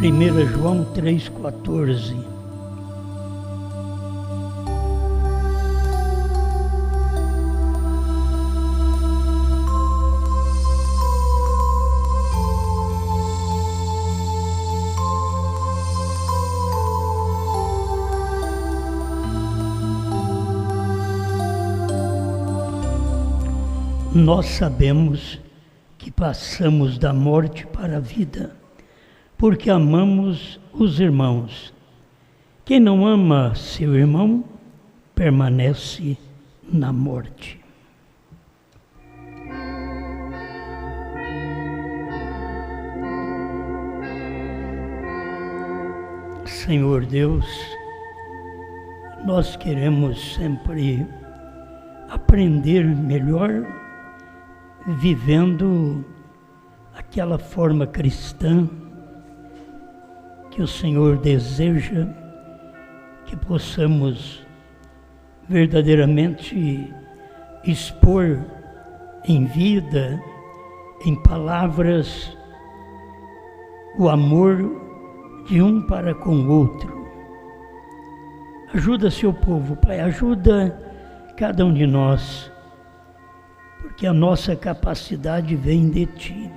1 João 3,14. Nós sabemos que passamos da morte para a vida, porque amamos os irmãos. Quem não ama seu irmão, permanece na morte. Senhor Deus, nós queremos sempre aprender melhor, vivendo aquela forma cristã que o Senhor deseja que possamos verdadeiramente expor em vida, em palavras, o amor de um para com o outro. Ajuda seu povo, Pai, ajuda cada um de nós, porque a nossa capacidade vem de Ti.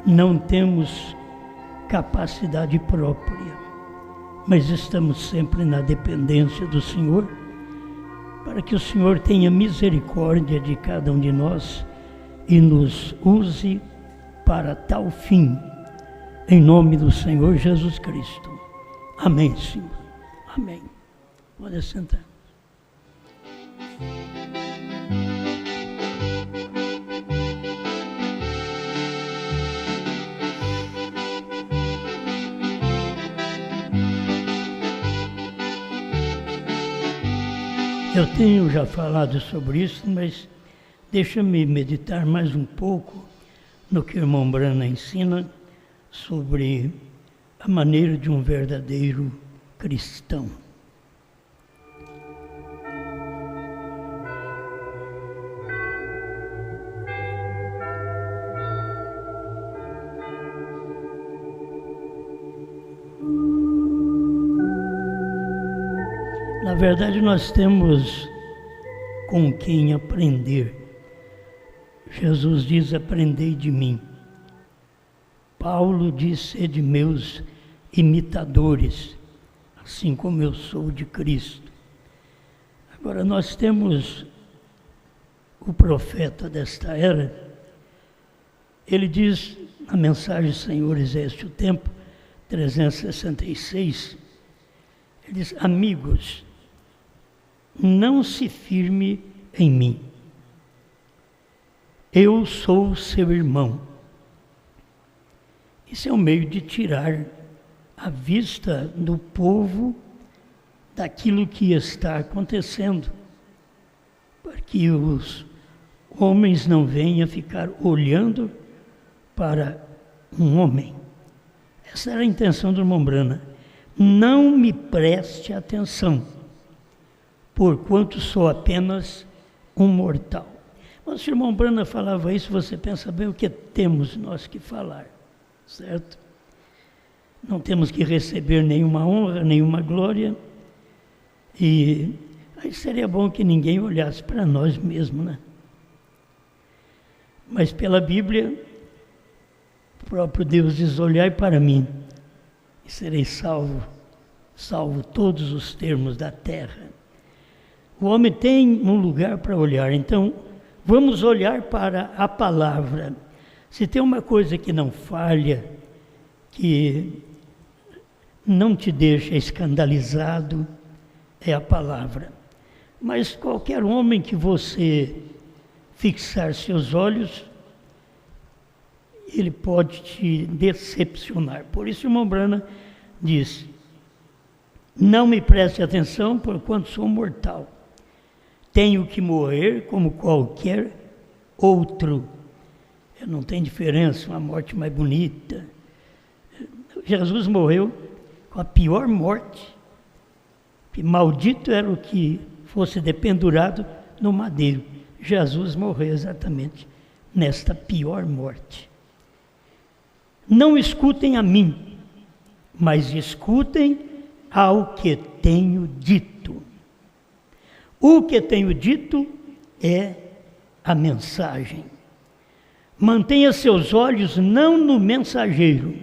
Não temos capacidade própria, mas estamos sempre na dependência do Senhor, para que o Senhor tenha misericórdia de cada um de nós e nos use para tal fim, em nome do Senhor Jesus Cristo. Amém, Senhor. Amém. Pode sentar. Eu tenho já falado sobre isso, mas deixa-me meditar mais um pouco no que o irmão Brana ensina sobre a maneira de um verdadeiro cristão. Na verdade, nós temos com quem aprender. Jesus diz: aprendei de mim. Paulo diz: sede meus imitadores, assim como eu sou de Cristo. Agora, nós temos o profeta desta era. Ele diz na mensagem Senhores, este o tempo, 366, ele diz: amigos, não se firme em mim. Eu sou seu irmão. Isso é um meio de tirar a vista do povo daquilo que está acontecendo, para que os homens não venham ficar olhando para um homem. Essa era a intenção do irmão Brana. Não me preste atenção, porquanto sou apenas um mortal. Mas se o irmão Brana falava isso, você pensa bem o que temos nós que falar, certo? Não temos que receber nenhuma honra, nenhuma glória, e aí seria bom que ninguém olhasse para nós mesmos, né? Mas pela Bíblia, o próprio Deus diz: olhai para mim, e serei salvo todos os termos da terra. O homem tem um lugar para olhar, então vamos olhar para a palavra. Se tem uma coisa que não falha, que não te deixa escandalizado, é a palavra. Mas qualquer homem que você fixar seus olhos, ele pode te decepcionar. Por isso o irmão Brana diz: não me preste atenção, porquanto sou mortal. Tenho que morrer como qualquer outro. Não tem diferença, uma morte mais bonita. Jesus morreu com a pior morte. E maldito era o que fosse dependurado no madeiro. Jesus morreu exatamente nesta pior morte. Não escutem a mim, mas escutem ao que tenho dito. O que tenho dito é a mensagem. Mantenha seus olhos não no mensageiro,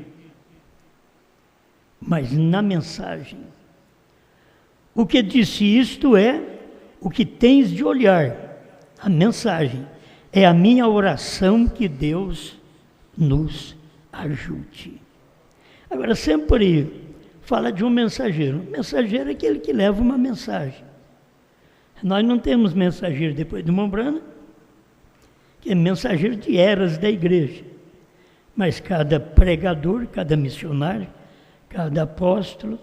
mas na mensagem. O que disse isto é o que tens de olhar, a mensagem. É a minha oração que Deus nos ajude. Agora, sempre fala de um mensageiro. O mensageiro é aquele que leva uma mensagem. Nós não temos mensageiro depois de Mombrana, que é mensageiro de eras da igreja. Mas cada pregador, cada missionário, cada apóstolo,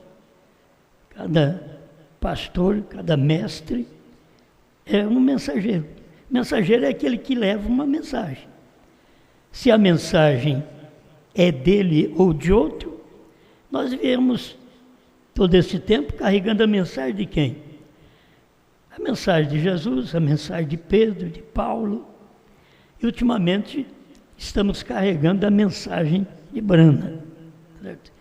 cada pastor, cada mestre é um mensageiro. Mensageiro é aquele que leva uma mensagem. Se a mensagem é dele ou de outro, nós viemos todo esse tempo carregando a mensagem de quem? A mensagem de Jesus, a mensagem de Pedro, de Paulo. E ultimamente estamos carregando a mensagem de Brana. Certo?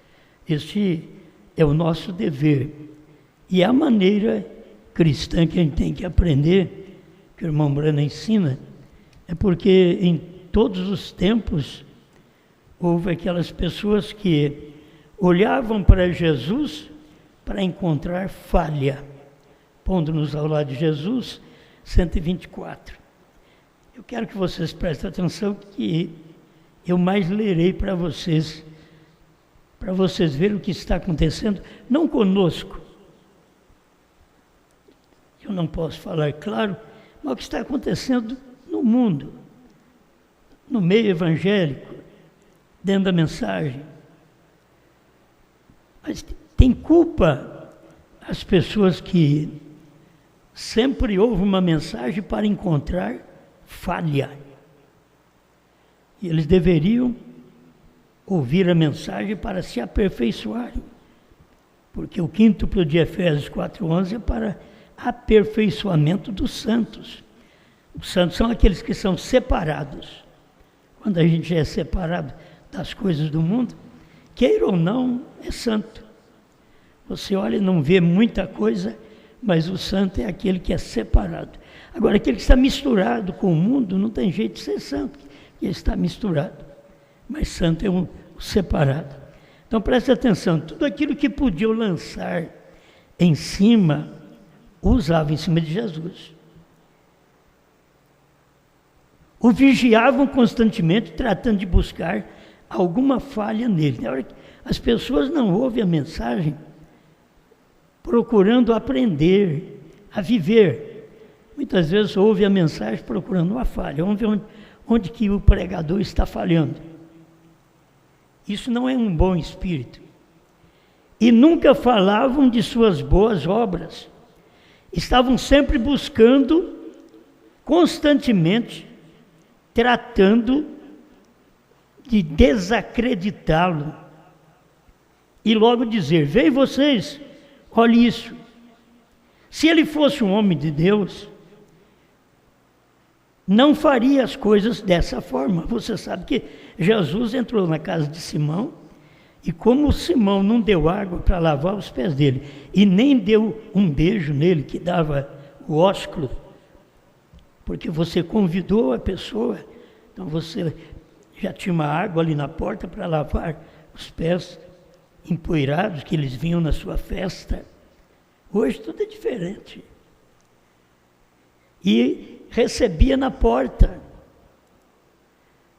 Este é o nosso dever. E é a maneira cristã que a gente tem que aprender, que o irmão Brana ensina, é porque em todos os tempos houve aquelas pessoas que olhavam para Jesus para encontrar falha. Pondo-nos ao lado de Jesus, 124. Eu quero que vocês prestem atenção que eu mais lerei para vocês verem o que está acontecendo, não conosco. Eu não posso falar, claro, mas o que está acontecendo no mundo, no meio evangélico, dentro da mensagem. Mas tem culpa as pessoas que sempre ouvem uma mensagem para encontrar falha. E eles deveriam ouvir a mensagem para se aperfeiçoarem. Porque o quíntuplo de Efésios 4:11 é para aperfeiçoamento dos santos. Os santos são aqueles que são separados. Quando a gente é separado das coisas do mundo, queira ou não, é santo. Você olha e não vê muita coisa, mas o santo é aquele que é separado. Agora, aquele que está misturado com o mundo, não tem jeito de ser santo, ele está misturado. Mas santo é o separado. Então, preste atenção, tudo aquilo que podiam lançar em cima, usava em cima de Jesus. O vigiavam constantemente, tratando de buscar alguma falha nele. Na hora que as pessoas não ouvem a mensagem, procurando aprender a viver. Muitas vezes ouvem a mensagem procurando uma falha. Vamos ver onde que o pregador está falhando. Isso não é um bom espírito. E nunca falavam de suas boas obras. Estavam sempre buscando, constantemente, tratando de desacreditá-lo. E logo dizer, veem vocês, olhe isso. Se ele fosse um homem de Deus, não faria as coisas dessa forma. Você sabe que Jesus entrou na casa de Simão, e como Simão não deu água para lavar os pés dele, e nem deu um beijo nele, que dava o ósculo, porque você convidou a pessoa, então você já tinha uma água ali na porta para lavar os pés empoeirados que eles vinham na sua festa. Hoje tudo é diferente. E recebia na porta.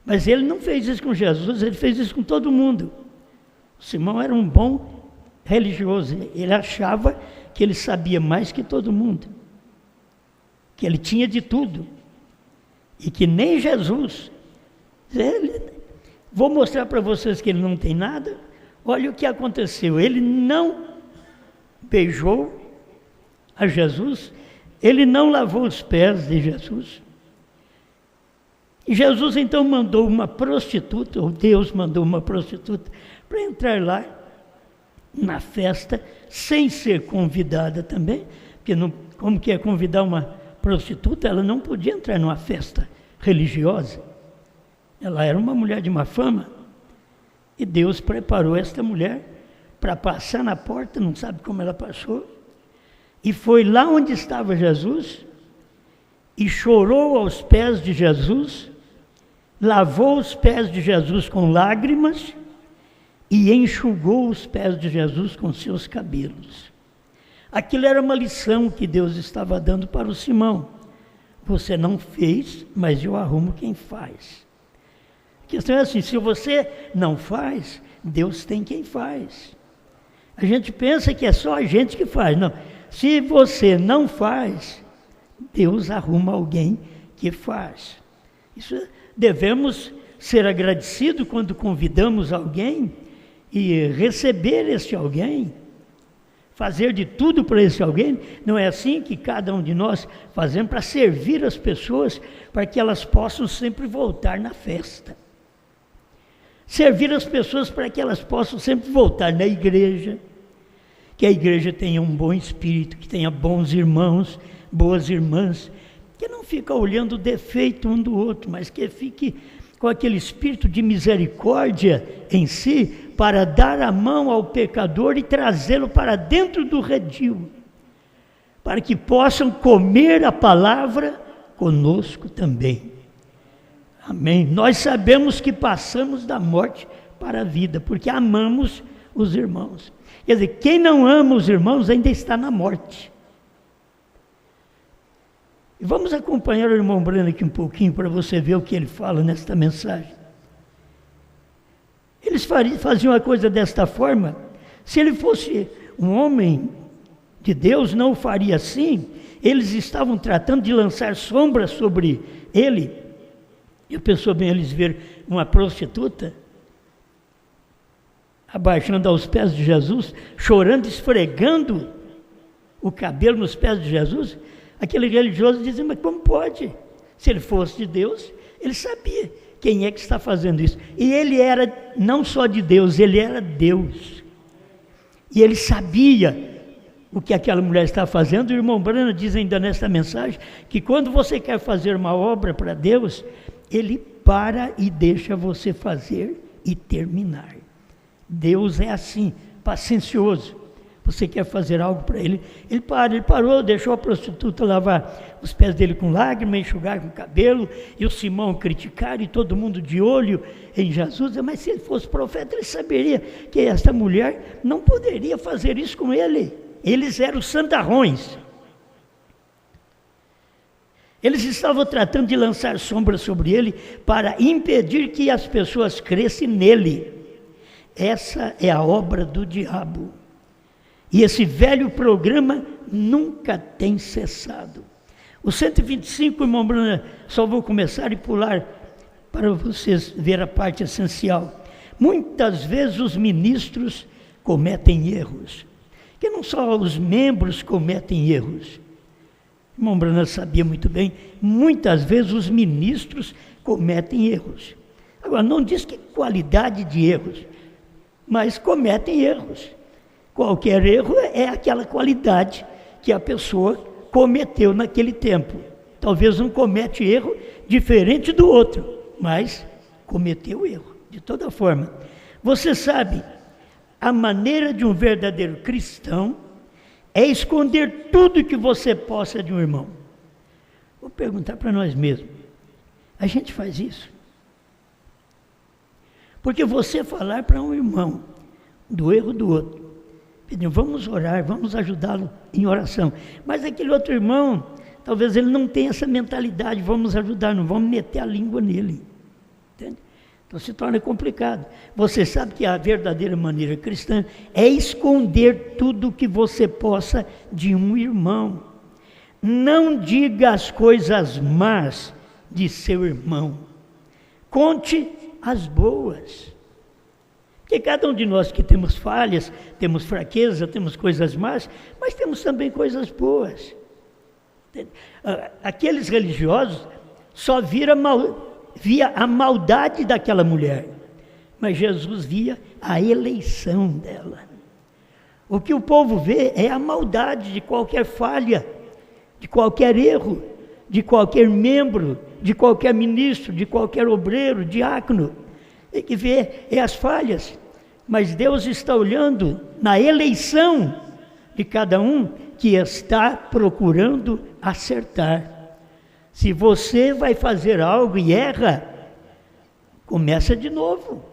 Mas ele não fez isso com Jesus, ele fez isso com todo mundo. Simão era um bom religioso, ele achava que ele sabia mais que todo mundo, que ele tinha de tudo, e que nem Jesus. Vou mostrar para vocês que ele não tem nada. Olha o que aconteceu, ele não beijou a Jesus, ele não lavou os pés de Jesus. E Jesus então mandou uma prostituta, ou Deus mandou uma prostituta, para entrar lá na festa, sem ser convidada também, porque não, como que é convidar uma prostituta? Ela não podia entrar numa festa religiosa. Ela era uma mulher de má fama, e Deus preparou esta mulher para passar na porta, não sabe como ela passou, e foi lá onde estava Jesus, e chorou aos pés de Jesus, lavou os pés de Jesus com lágrimas, e enxugou os pés de Jesus com seus cabelos. Aquilo era uma lição que Deus estava dando para o Simão. Você não fez, mas eu arrumo quem faz. A questão é assim, se você não faz, Deus tem quem faz. A gente pensa que é só a gente que faz. Não, se você não faz, Deus arruma alguém que faz. Isso, devemos ser agradecidos quando convidamos alguém e receber esse alguém, fazer de tudo para esse alguém. Não é assim que cada um de nós fazemos para servir as pessoas, para que elas possam sempre voltar na festa. Servir as pessoas para que elas possam sempre voltar na igreja, que a igreja tenha um bom espírito, que tenha bons irmãos, boas irmãs, que não fica olhando o defeito um do outro, mas que fique com aquele espírito de misericórdia em si, para dar a mão ao pecador e trazê-lo para dentro do redil, para que possam comer a palavra conosco também. Amém. Nós sabemos que passamos da morte para a vida, porque amamos os irmãos. Quer dizer, quem não ama os irmãos ainda está na morte. E vamos acompanhar o irmão Breno aqui um pouquinho, para você ver o que ele fala nesta mensagem. Eles faziam a coisa desta forma. Se ele fosse um homem de Deus, não o faria assim. Eles estavam tratando de lançar sombras sobre ele. E pensou bem eles ver uma prostituta abaixando aos pés de Jesus, chorando, esfregando o cabelo nos pés de Jesus. Aquele religioso dizia, mas como pode? Se ele fosse de Deus, ele sabia quem é que está fazendo isso. E ele era não só de Deus, ele era Deus. E ele sabia o que aquela mulher estava fazendo. O irmão Brana diz ainda nesta mensagem, que quando você quer fazer uma obra para Deus, Ele para e deixa você fazer e terminar. Deus é assim, paciencioso. Você quer fazer algo para Ele, Ele parou, deixou a prostituta lavar os pés dele com lágrimas, enxugar com o cabelo, e o Simão criticar, e todo mundo de olho em Jesus. Mas se ele fosse profeta, ele saberia que esta mulher não poderia fazer isso com ele. Eles eram santarrões. Eles estavam tratando de lançar sombra sobre ele para impedir que as pessoas crescem nele. Essa é a obra do diabo. E esse velho programa nunca tem cessado. O 125, irmão Bruno, só vou começar e pular para vocês ver a parte essencial. Muitas vezes os ministros cometem erros. Que não só os membros cometem erros. O irmão Bruno sabia muito bem, muitas vezes os ministros cometem erros. Agora, não diz que qualidade de erros, mas cometem erros. Qualquer erro é aquela qualidade que a pessoa cometeu naquele tempo. Talvez não comete erro diferente do outro, mas cometeu erro, de toda forma. Você sabe, a maneira de um verdadeiro cristão é esconder tudo que você possa de um irmão. Vou perguntar para nós mesmos, a gente faz isso? Porque você falar para um irmão do erro do outro, vamos orar, vamos ajudá-lo em oração. Mas aquele outro irmão, talvez ele não tenha essa mentalidade, vamos ajudar, não vamos meter a língua nele. Entende? Então se torna complicado. Você sabe que a verdadeira maneira cristã é esconder tudo que você possa de um irmão. Não diga as coisas más de seu irmão. Conte as boas. Porque cada um de nós que temos falhas, temos fraqueza, temos coisas más, mas temos também coisas boas. Aqueles religiosos só via a maldade daquela mulher, mas Jesus via a eleição dela. O que o povo vê é a maldade de qualquer falha, de qualquer erro, de qualquer membro, de qualquer ministro, de qualquer obreiro, diácono. Tem que ver as falhas. Mas Deus está olhando na eleição de cada um que está procurando acertar. Se você vai fazer algo e erra, começa de novo.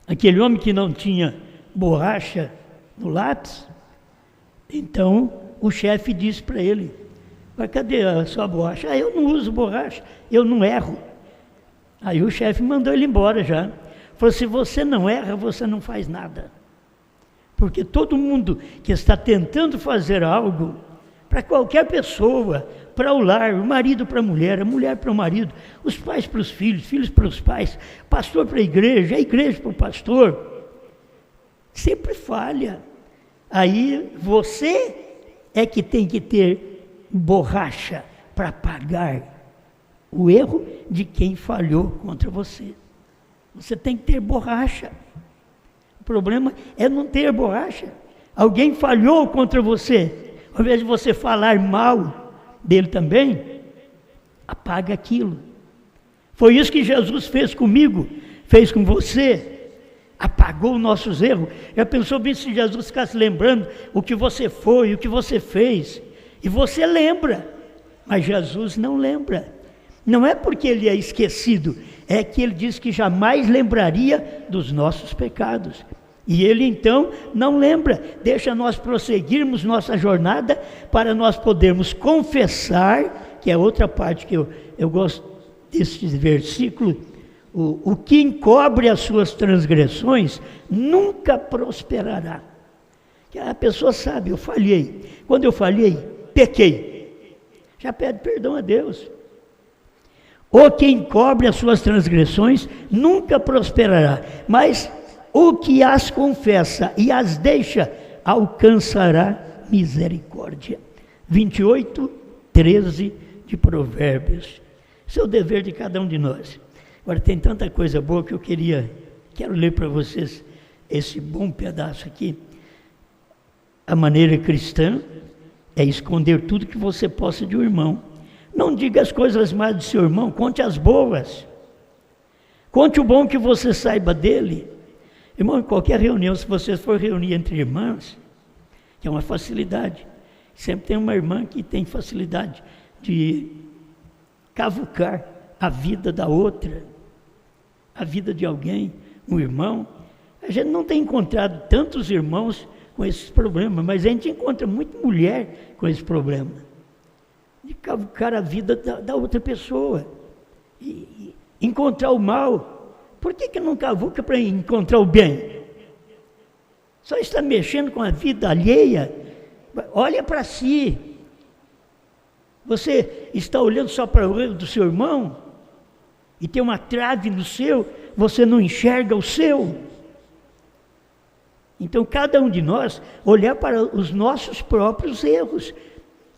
Aquele homem que não tinha borracha no lápis, então o chefe disse para ele: mas cadê a sua borracha? Ah, eu não uso borracha, eu não erro. Aí o chefe mandou ele embora já. Falou: se você não erra, você não faz nada. Porque todo mundo que está tentando fazer algo, para qualquer pessoa, para o lar, o marido para a mulher para o marido, os pais para os filhos, filhos para os pais, pastor para a igreja para o pastor, sempre falha. Aí você é que tem que ter borracha para pagar o erro de quem falhou contra você. Você tem que ter borracha. O problema é não ter borracha. Alguém falhou contra você, ao invés de você falar mal dele também, apaga aquilo. Foi isso que Jesus fez comigo, fez com você, apagou nossos erros. Já pensou bem se Jesus ficasse lembrando o que você foi, o que você fez, e você lembra, mas Jesus não lembra. Não é porque ele é esquecido, é que ele diz que jamais lembraria dos nossos pecados. E ele então não lembra, deixa nós prosseguirmos nossa jornada para nós podermos confessar, que é outra parte que eu gosto desse versículo, o que encobre as suas transgressões nunca prosperará. Que a pessoa sabe, eu falhei, quando eu falhei, pequei, já pede perdão a Deus. O que encobre as suas transgressões nunca prosperará, mas o que as confessa e as deixa, alcançará misericórdia. 28:13 de Provérbios. Esse é o dever de cada um de nós. Agora tem tanta coisa boa que eu quero ler para vocês esse bom pedaço aqui. A maneira cristã é esconder tudo que você possa de um irmão. Não diga as coisas más de seu irmão, conte as boas. Conte o bom que você saiba dele. Irmão, em qualquer reunião, se você for reunir entre irmãs, que é uma facilidade, sempre tem uma irmã que tem facilidade de cavucar a vida da outra, a vida de alguém, um irmão. A gente não tem encontrado tantos irmãos com esses problemas, mas a gente encontra muita mulher com esse problema, de cavucar a vida da outra pessoa, e encontrar o mal. Por que não cavuca para encontrar o bem? Só está mexendo com a vida alheia. Olha para si. Você está olhando só para o erro do seu irmão? E tem uma trave no seu, você não enxerga o seu. Então cada um de nós olhar para os nossos próprios erros.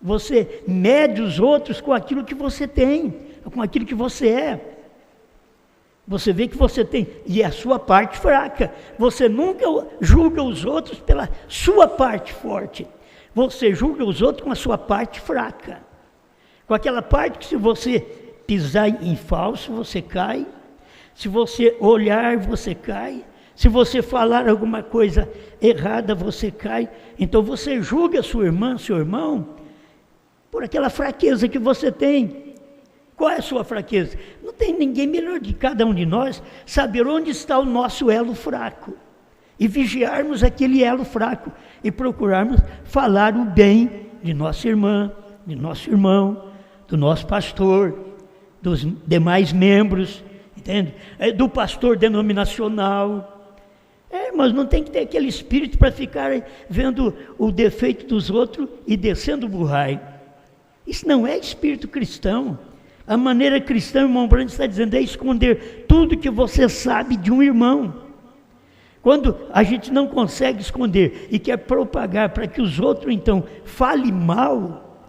Você mede os outros com aquilo que você tem, com aquilo que você é. Você vê que você tem, e é a sua parte fraca. Você nunca julga os outros pela sua parte forte. Você julga os outros com a sua parte fraca. Com aquela parte que se você pisar em falso, você cai. Se você olhar, você cai. Se você falar alguma coisa errada, você cai. Então você julga sua irmã, seu irmão, por aquela fraqueza que você tem. Qual é a sua fraqueza? Não tem ninguém melhor que cada um de nós saber onde está o nosso elo fraco e vigiarmos aquele elo fraco e procurarmos falar o bem de nossa irmã, de nosso irmão, do nosso pastor, dos demais membros, entende? Do pastor denominacional. Mas não tem que ter aquele espírito para ficar vendo o defeito dos outros e descendo o burrai. Isso não é espírito cristão. A maneira cristã, irmão Brandt está dizendo, é esconder tudo que você sabe de um irmão. Quando a gente não consegue esconder e quer propagar para que os outros, então, falem mal,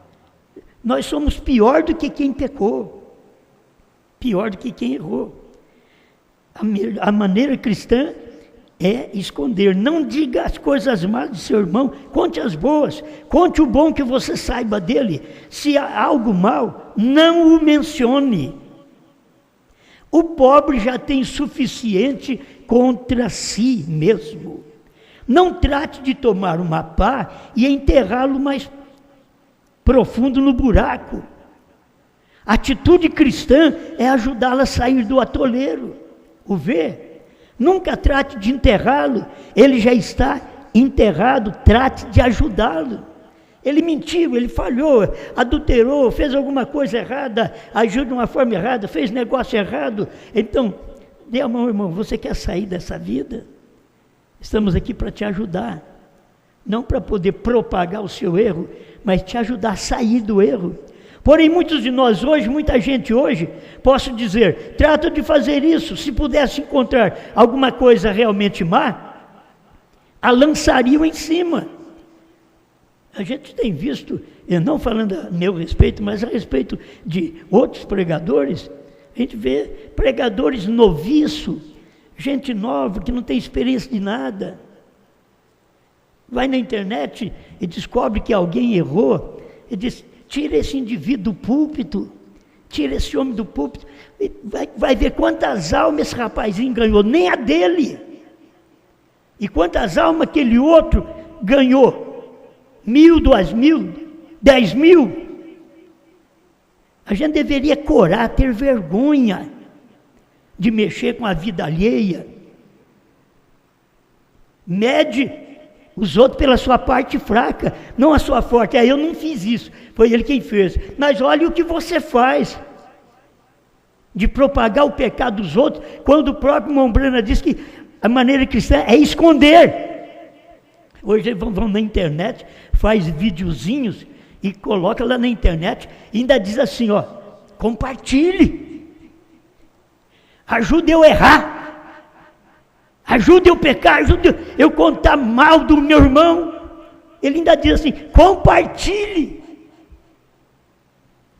nós somos pior do que quem pecou, pior do que quem errou. A maneira cristã é esconder. Não diga as coisas más de seu irmão, conte as boas, conte o bom que você saiba dele. Se há algo mal, não o mencione. O pobre já tem suficiente contra si mesmo. Não trate de tomar uma pá e enterrá-lo mais profundo no buraco. A atitude cristã é ajudá-lo a sair do atoleiro. O vê? Nunca trate de enterrá-lo, ele já está enterrado, trate de ajudá-lo. Ele mentiu, ele falhou, adulterou, fez alguma coisa errada, agiu de uma forma errada, fez negócio errado. Então, dê a mão, irmão, você quer sair dessa vida? Estamos aqui para te ajudar. Não para poder propagar o seu erro, mas te ajudar a sair do erro. Porém, muitos de nós hoje, muita gente hoje, posso dizer, trata de fazer isso, se pudesse encontrar alguma coisa realmente má, a lançariam em cima. A gente tem visto, eu não falando a meu respeito, mas a respeito de outros pregadores, a gente vê pregadores noviços, gente nova que não tem experiência de nada. Vai na internet e descobre que alguém errou, e diz, tira esse indivíduo do púlpito, tira esse homem do púlpito, e vai ver quantas almas esse rapazinho ganhou, nem a dele. E quantas almas aquele outro ganhou? 1.000, 2.000, 10.000. A gente deveria corar, ter vergonha de mexer com a vida alheia. Mede os outros pela sua parte fraca, não a sua forte. Eu não fiz isso, foi ele quem fez. Mas olha o que você faz, de propagar o pecado dos outros, quando o próprio Mombrana diz que a maneira cristã é esconder. Hoje eles vão na internet, faz videozinhos e coloca lá na internet, e ainda diz assim, ó, compartilhe, ajude eu a errar, ajude eu a pecar, ajude eu contar mal do meu irmão. Ele ainda diz assim, compartilhe.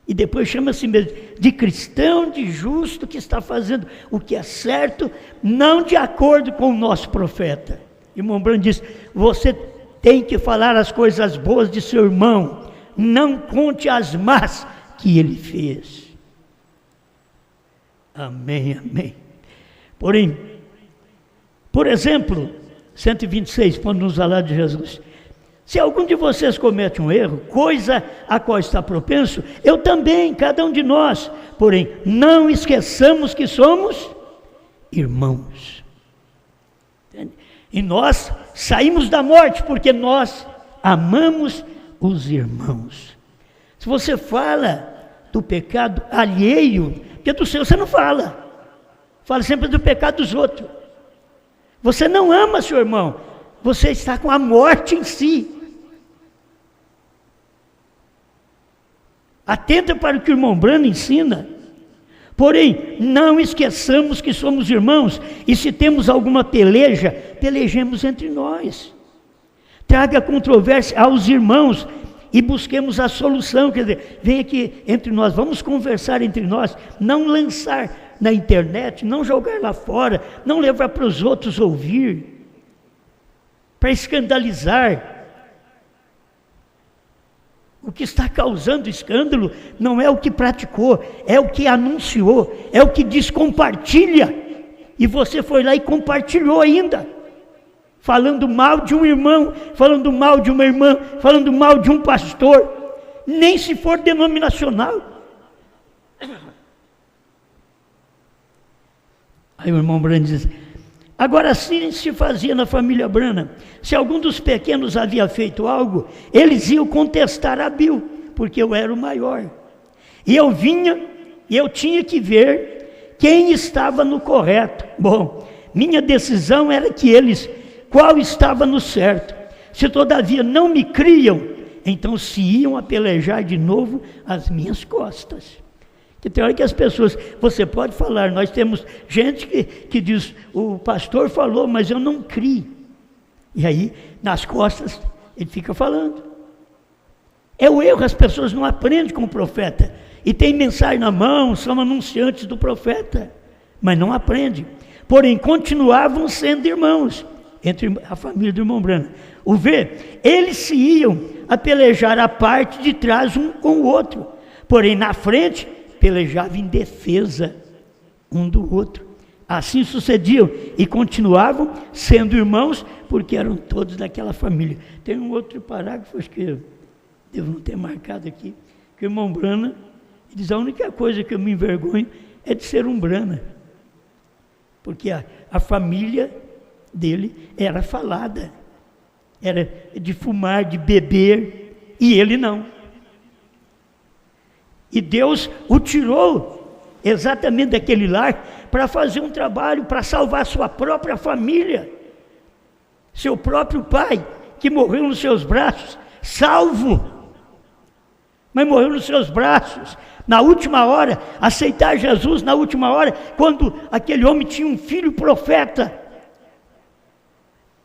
E depois chama assim mesmo, de cristão, de justo, que está fazendo o que é certo, não de acordo com o nosso profeta. E Mombrana diz, você tem que falar as coisas boas de seu irmão, não conte as más que ele fez. Amém, amém. Porém, por exemplo, 126, quando nos falar de Jesus, se algum de vocês comete um erro, coisa a qual está propenso, eu também, cada um de nós, porém, não esqueçamos que somos irmãos. E nós saímos da morte porque nós amamos os irmãos. Se você fala do pecado alheio, porque do seu você não fala. Fala sempre do pecado dos outros. Você não ama seu irmão, você está com a morte em si. Atenta para o que o irmão Brano ensina. Porém, não esqueçamos que somos irmãos, e se temos alguma peleja, pelejemos entre nós. Traga controvérsia aos irmãos e busquemos a solução. Quer dizer, vem aqui entre nós, vamos conversar entre nós, não lançar na internet, não jogar lá fora, não levar para os outros ouvir, para escandalizar. O que está causando escândalo não é o que praticou, é o que anunciou, é o que diz compartilha, e você foi lá e compartilhou ainda, falando mal de um irmão, falando mal de uma irmã, falando mal de um pastor, nem se for denominacional. Aí o irmão Brano diz, agora assim se fazia na família Brana. Se algum dos pequenos havia feito algo, eles iam contestar a Bill, porque eu era o maior. E eu vinha, e eu tinha que ver quem estava no correto. Bom, minha decisão era que eles, qual estava no certo. Se todavia não me criam, então se iam a pelejar de novo às minhas costas. Que tem hora que as pessoas, você pode falar, nós temos gente que diz, o pastor falou, mas eu não criei. E aí, nas costas, ele fica falando. É o erro, as pessoas não aprendem com o profeta. E tem mensagem na mão, são anunciantes do profeta, mas não aprendem. Porém, continuavam sendo irmãos, entre a família do irmão Brana. O ver, eles se iam a pelejar a parte de trás um com o outro. Porém, na frente, pelejava em defesa um do outro. Assim sucediam e continuavam sendo irmãos, porque eram todos daquela família. Tem um outro parágrafo, acho que eu devo não ter marcado aqui, que o irmão Brana diz: a única coisa que eu me envergonho é de ser um Brana, porque a família dele era falada, era de fumar, de beber, e ele não. E Deus o tirou exatamente daquele lar para fazer um trabalho, para salvar sua própria família. Seu próprio pai, que morreu nos seus braços, salvo, mas morreu nos seus braços. Na última hora, aceitar Jesus na última hora, quando aquele homem tinha um filho profeta.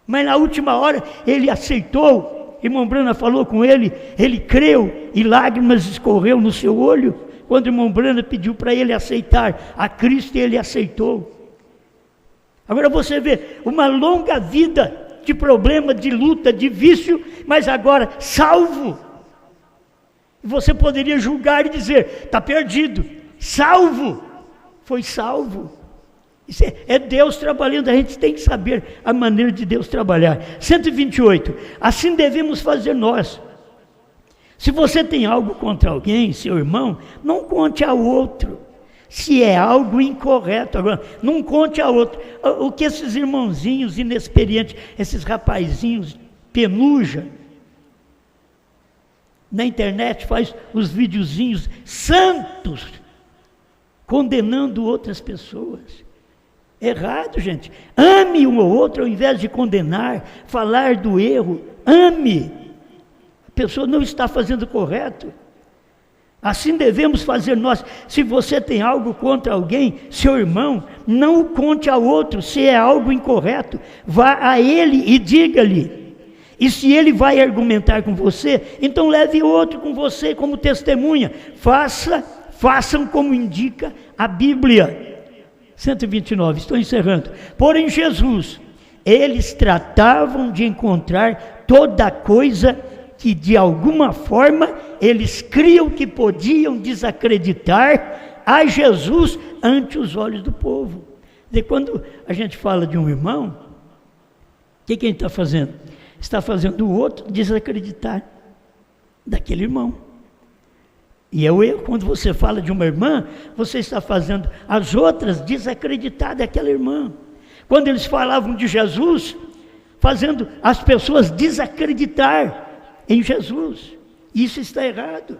Mas na última hora, ele aceitou. Irmão Brana falou com ele, ele creu e lágrimas escorreu no seu olho. Quando o irmão Brana pediu para ele aceitar a Cristo, ele aceitou. Agora você vê uma longa vida de problema, de luta, de vício, mas agora salvo. Você poderia julgar e dizer: está perdido. Salvo, foi salvo. Isso é Deus trabalhando, a gente tem que saber a maneira de Deus trabalhar. 128, assim devemos fazer nós. Se você tem algo contra alguém, seu irmão, não conte ao outro. Se é algo incorreto, agora, não conte ao outro. O que esses irmãozinhos inexperientes, esses rapazinhos penuja, na internet faz os videozinhos santos, condenando outras pessoas. Errado, gente. Ame um ou outro ao invés de condenar, falar do erro. Ame. A pessoa não está fazendo correto. Assim devemos fazer nós. Se você tem algo contra alguém, seu irmão, não o conte ao outro. Se é algo incorreto, vá a ele e diga-lhe. E se ele vai argumentar com você, então leve outro com você como testemunha. Façam como indica a Bíblia. 129, estou encerrando. Porém Jesus, eles tratavam de encontrar toda coisa que de alguma forma eles criam que podiam desacreditar a Jesus ante os olhos do povo. E quando a gente fala de um irmão, o que ele está fazendo? Está fazendo o outro desacreditar daquele irmão. E é o erro, quando você fala de uma irmã, você está fazendo as outras desacreditar daquela irmã. Quando eles falavam de Jesus, fazendo as pessoas desacreditar em Jesus. Isso está errado.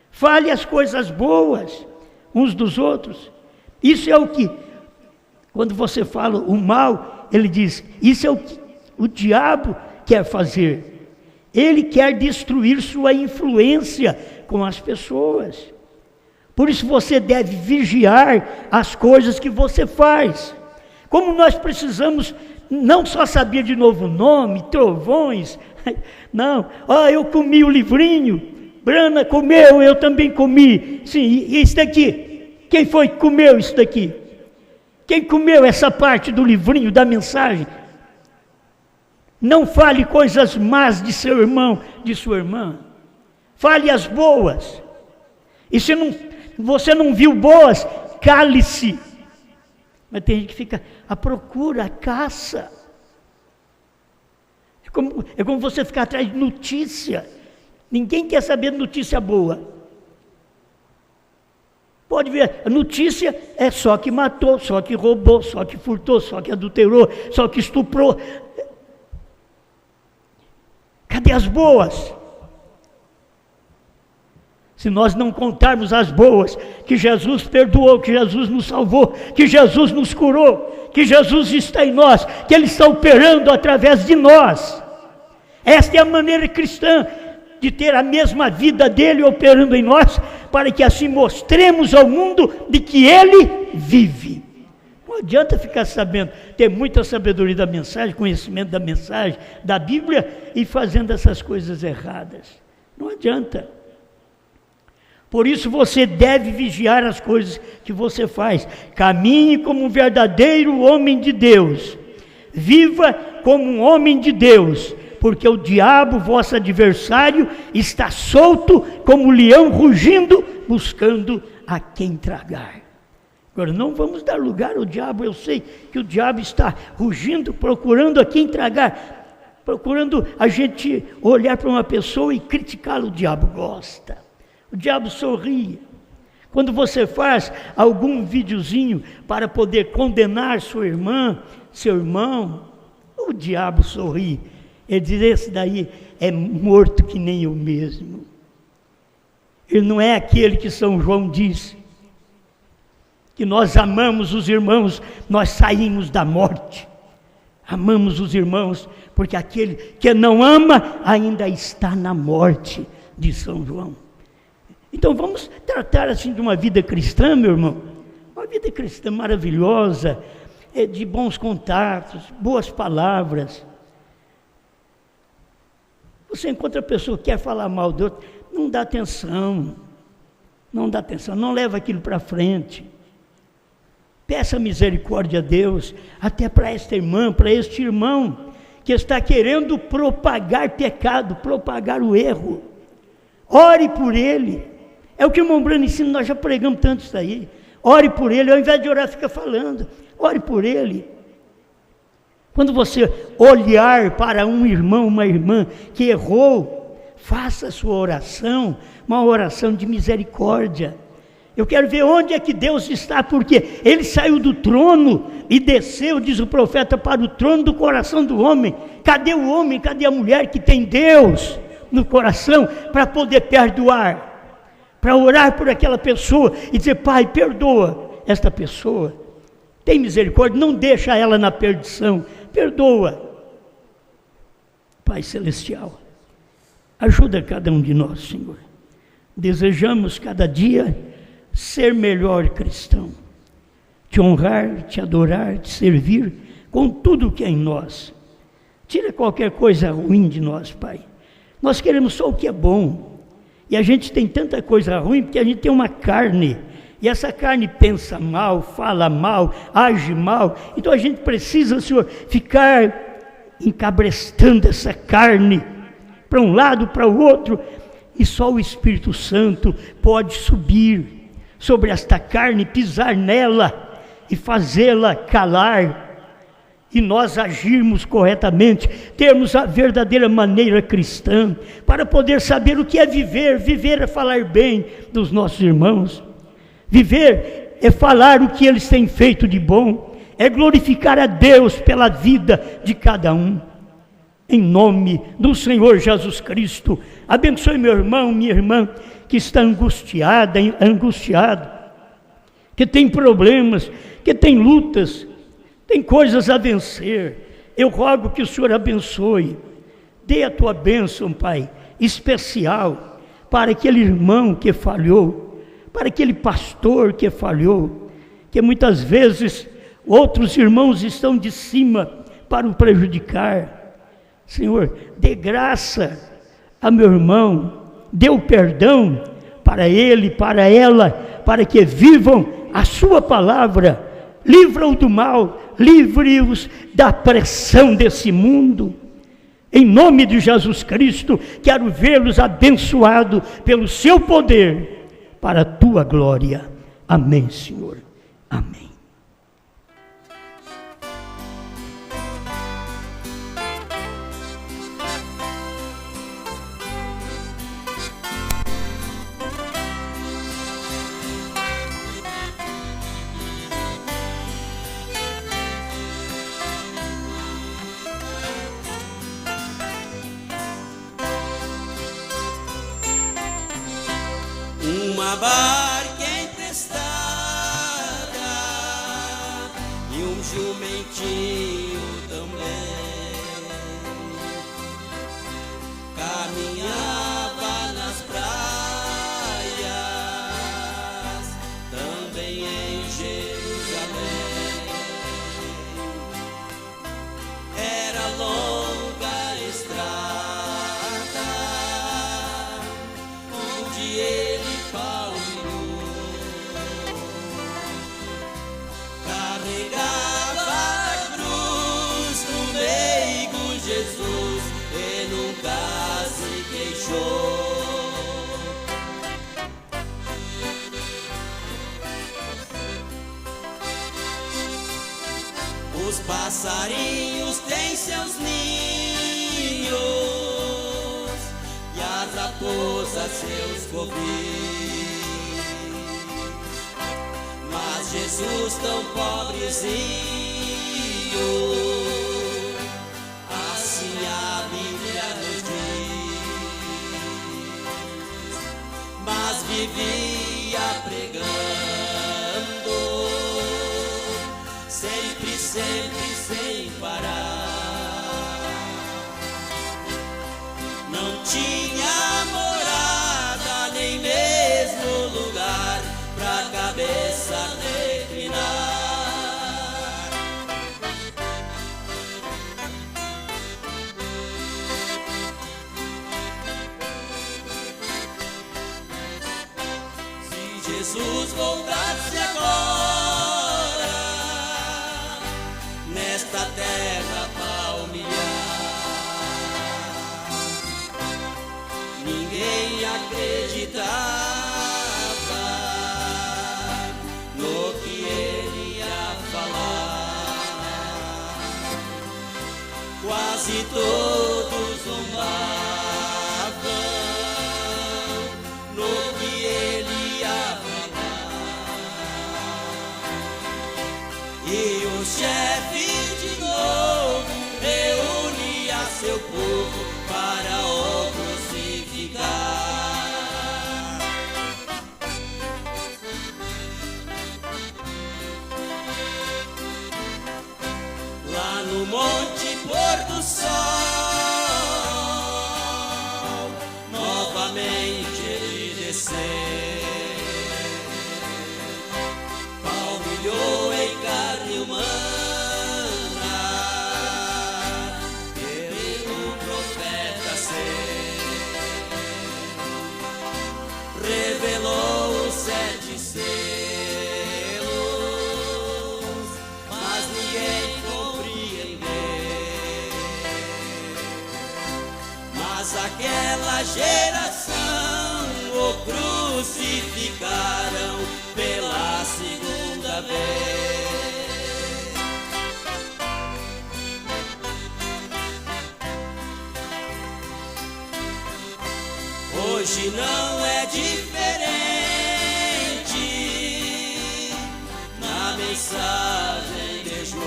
Fale as coisas boas uns dos outros. Isso é o que, quando você fala o mal, ele diz, isso é o que o diabo quer fazer. Ele quer destruir sua influência com as pessoas. Por isso você deve vigiar as coisas que você faz. Como nós precisamos não só saber de novo nome, trovões, não, eu comi o livrinho, Brana comeu, eu também comi. Sim, e isso daqui? Quem foi que comeu isso daqui? Quem comeu essa parte do livrinho, da mensagem? Não fale coisas más de seu irmão, de sua irmã. Fale as boas. E se você não viu boas, cale-se. Mas tem gente que fica à procura, à caça. É como você ficar atrás de notícia. Ninguém quer saber de notícia boa. Pode ver, a notícia é só que matou, só que roubou, só que furtou, só que adulterou, só que estuprou. Cadê as boas? Se nós não contarmos as boas, que Jesus perdoou, que Jesus nos salvou, que Jesus nos curou, que Jesus está em nós, que Ele está operando através de nós. Esta é a maneira cristã de ter a mesma vida dele operando em nós, para que assim mostremos ao mundo de que Ele vive. Não adianta ficar sabendo, ter muita sabedoria da mensagem, conhecimento da mensagem, da Bíblia, e fazendo essas coisas erradas. Não adianta. Por isso você deve vigiar as coisas que você faz. Caminhe como um verdadeiro homem de Deus. Viva como um homem de Deus, porque o diabo, vosso adversário, está solto como um leão rugindo, buscando a quem tragar. Agora, não vamos dar lugar ao diabo. Eu sei que o diabo está rugindo, procurando a quem tragar, procurando a gente olhar para uma pessoa e criticá-lo. O diabo gosta, o diabo sorri. Quando você faz algum videozinho para poder condenar sua irmã, seu irmão, o diabo sorri. Ele diz: esse daí é morto que nem eu mesmo. Ele não é aquele que São João diz, que nós amamos os irmãos, nós saímos da morte. Amamos os irmãos, porque aquele que não ama ainda está na morte, de São João. Então vamos tratar assim de uma vida cristã, meu irmão, uma vida cristã maravilhosa, de bons contatos, boas palavras. Você encontra a pessoa que quer falar mal do outro, não dá atenção, não leva aquilo para frente. Peça misericórdia a Deus, até para esta irmã, para este irmão, que está querendo propagar pecado, propagar o erro. Ore por ele. É o que o irmão Brano ensina, nós já pregamos tanto isso aí. Ore por ele, ao invés de orar, fica falando. Ore por ele. Quando você olhar para um irmão, uma irmã que errou, faça a sua oração, uma oração de misericórdia. Eu quero ver onde é que Deus está, porque Ele saiu do trono e desceu, diz o profeta, para o trono do coração do homem. Cadê o homem, cadê a mulher que tem Deus no coração para poder perdoar? Para orar por aquela pessoa e dizer: Pai, perdoa esta pessoa. Tem misericórdia, não deixa ela na perdição. Perdoa. Pai Celestial, ajuda cada um de nós, Senhor. Desejamos cada dia ser melhor cristão, te honrar, te adorar, te servir com tudo que é em nós. Tira qualquer coisa ruim de nós, Pai. Nós queremos só o que é bom. E a gente tem tanta coisa ruim porque a gente tem uma carne. E essa carne pensa mal, fala mal, age mal. Então a gente precisa, Senhor, ficar encabrestando essa carne para um lado, para o outro. E só o Espírito Santo pode subir sobre esta carne, pisar nela e fazê-la calar. E nós agirmos corretamente, termos a verdadeira maneira cristã, para poder saber o que é viver. Viver é falar bem dos nossos irmãos. Viver é falar o que eles têm feito de bom, é glorificar a Deus pela vida de cada um. Em nome do Senhor Jesus Cristo, abençoe meu irmão, minha irmã, que está angustiado, que tem problemas, que tem lutas, tem coisas a vencer. Eu rogo que o Senhor abençoe, dê a tua bênção, Pai, especial, para aquele irmão que falhou, para aquele pastor que falhou, que muitas vezes outros irmãos estão de cima para o prejudicar. Senhor, dê graça a meu irmão, dê o perdão para ele, para ela, para que vivam a sua palavra. Livra-o do mal, livre-os da pressão desse mundo. Em nome de Jesus Cristo, quero vê-los abençoados pelo seu poder, para a tua glória. Amém, Senhor. Amém. Uma barca emprestada e um jumentinho também caminhava nas praias, também em Jerusalém. Era longa estrada onde ele carregava a cruz no meio Jesus e nunca se queixou. passarinhos têm seus ninhos e as raposas seus covis, mas Jesus tão pobrezinho, assim a Bíblia nos diz, mas vivia pregando, sempre, sempre, sem parar. Não tinha morada, nem mesmo lugar pra cabeça reclinar. Se Jesus voltasse agora nesta terra palmilhar, ninguém acreditava no que ele ia falar. Quase todos zombavam no que ele ia falar. E o chefe de novo reunia seu povo para o crucificar. Lá no monte pôr do sol, novamente ele desceu, palmilhou em carne humana, ele o profeta seu, revelou os 7 selos, mas ninguém compreendeu. Mas aquela geração o crucificaram pela segunda vez. Hoje não é diferente na mensagem de João,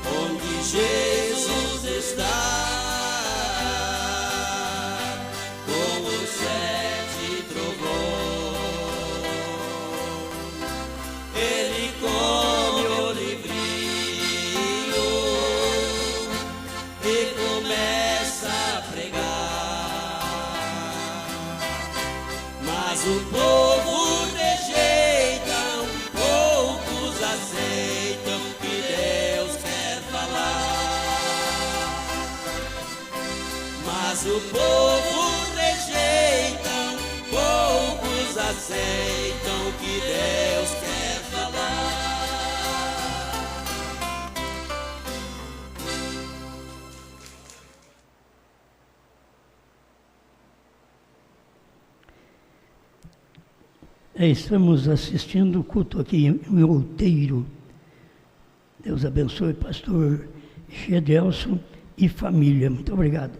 onde Jesus está com os 7 trovões. Ele come o livrinho e começa a pregar, mas o povo rejeita, poucos aceitam que Deus quer falar. Mas o povo rejeita, poucos aceitam que Deus quer falar. Estamos assistindo o culto aqui em Outeiro. Deus abençoe, pastor Gedelson e família. Muito obrigado.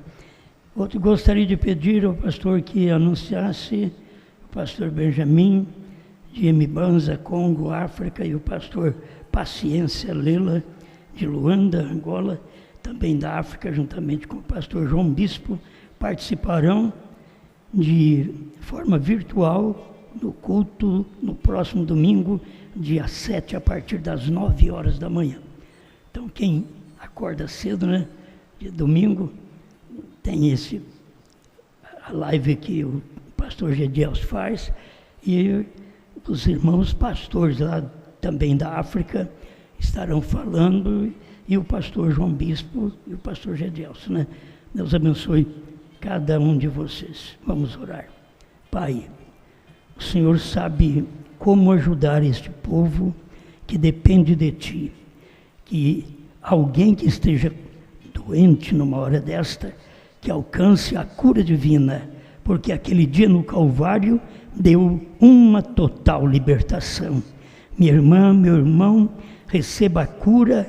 Outro gostaria de pedir ao pastor que anunciasse o pastor Benjamin, de Emibanza, Congo, África, e o pastor Paciência Lela, de Luanda, Angola, também da África, juntamente com o pastor João Bispo, participarão de forma virtual no culto no próximo domingo, dia 7, a partir das 9 horas da manhã. Então, quem acorda cedo, né, de domingo, tem a live que o pastor Gedelson faz, e os irmãos pastores lá também da África estarão falando, e o pastor João Bispo e o pastor Gedelson, né? Deus abençoe cada um de vocês. Vamos orar. Pai, o Senhor sabe como ajudar este povo que depende de Ti. Que alguém que esteja doente numa hora desta, que alcance a cura divina, porque aquele dia no Calvário deu uma total libertação. minha irmã, meu irmão, receba a cura,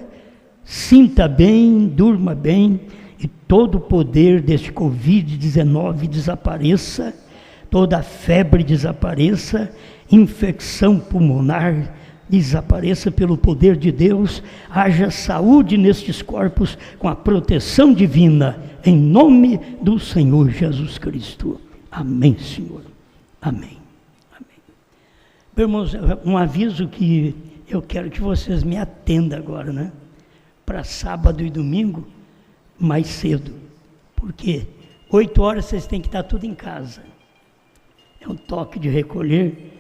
sinta bem, durma bem, e todo o poder deste Covid-19 desapareça, toda a febre desapareça, infecção pulmonar desapareça pelo poder de Deus, haja saúde nestes corpos com a proteção divina, em nome do Senhor Jesus Cristo. Amém, Senhor. Amém. Amém. Meus irmãos, um aviso que eu quero que vocês me atendam agora, né? Para sábado e domingo, mais cedo. Porque 8 horas vocês têm que estar tudo em casa. É um toque de recolher,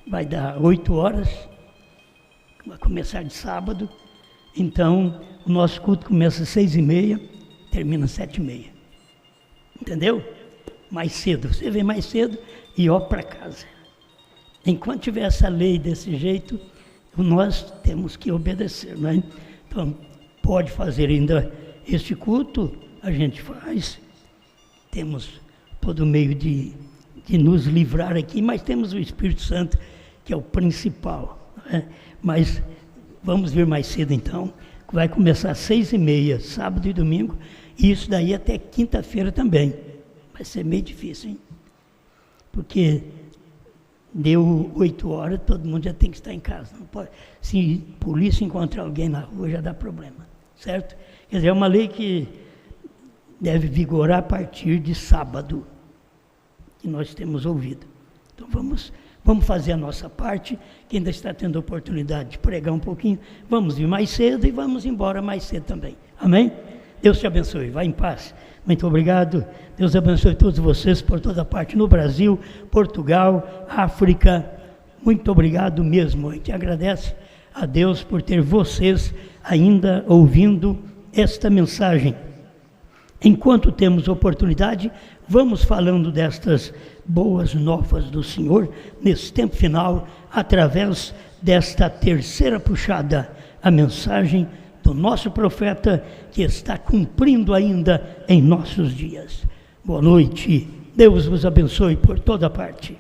vai dar 8 horas, vai começar de sábado. Então, o nosso culto começa às 6h30, termina às 7h30. Entendeu? Mais cedo. Você vem mais cedo e ó para casa. Enquanto tiver essa lei desse jeito, nós temos que obedecer, não é? Então, pode fazer ainda este culto, a gente faz. Temos todo meio de nos livrar aqui, mas temos o Espírito Santo, que é o principal. Não é? Mas vamos ver mais cedo então, vai começar às 6h30, sábado e domingo, e isso daí até quinta-feira também. Vai ser meio difícil, hein? Porque deu 8 horas, todo mundo já tem que estar em casa. Não pode, se a polícia encontrar alguém na rua, já dá problema, certo? Quer dizer, é uma lei que deve vigorar a partir de sábado, que nós temos ouvido. Então vamos fazer a nossa parte, que ainda está tendo a oportunidade de pregar um pouquinho, vamos ir mais cedo e vamos embora mais cedo também. Amém? Deus te abençoe, vá em paz. Muito obrigado. Deus abençoe todos vocês por toda parte, no Brasil, Portugal, África. Muito obrigado mesmo. A gente agradece a Deus por ter vocês ainda ouvindo esta mensagem. Enquanto temos oportunidade, vamos falando destas boas novas do Senhor, nesse tempo final, através desta terceira puxada, a mensagem do nosso profeta, que está cumprindo ainda em nossos dias. Boa noite, Deus vos abençoe por toda parte.